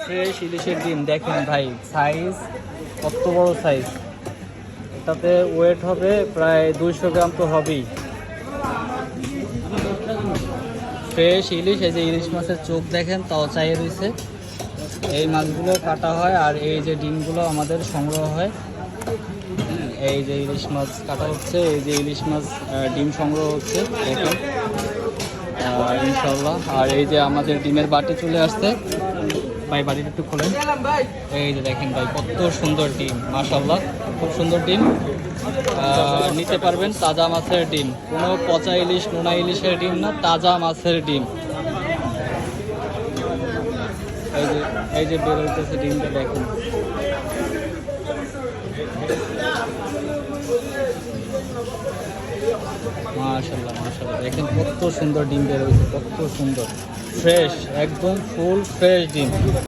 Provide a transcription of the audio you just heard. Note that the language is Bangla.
ফ্রেশ ইলিশের ডিম দেখেন ভাই, সাইজ কত বড় সাইজ। এটাতে ওয়েট হবে প্রায় 200 গ্রাম তো হবেই। ফ্রেশ ইলিশ, এই যে ইলিশ মাছের চোখ দেখেন তাও চাইয়ে রয়েছে। এই মাছগুলো কাটা হয় আর এই যে ডিমগুলো আমাদের সংগ্রহ হয়। এই যে ইলিশ মাছ কাটা হচ্ছে, এই যে ইলিশ মাছ ডিম সংগ্রহ হচ্ছে দেখেন ইনশাল্লাহ। আর এই যে আমাদের ডিমের বাটি চলে আসছে ভাই, বাটিটা একটু খোলেন। এই যে দেখেন ভাই কত সুন্দর ডিম, মাশাল্লাহ খুব সুন্দর ডিম। নিতে পারবেন তাজা মাছের ডিম, কোনো পচা ইলিশ নোনা ইলিশের ডিম না, তাজা মাছের ডিম। এই যে বের হইতেছে ডিমটা দেখুন। মাশাল্লাহ মাশাল্লাহ দেখেন কত সুন্দর ডিম বের হয়েছে, কত সুন্দর ফ্রেশ, একদম ফুল ফ্রেশ ডিম।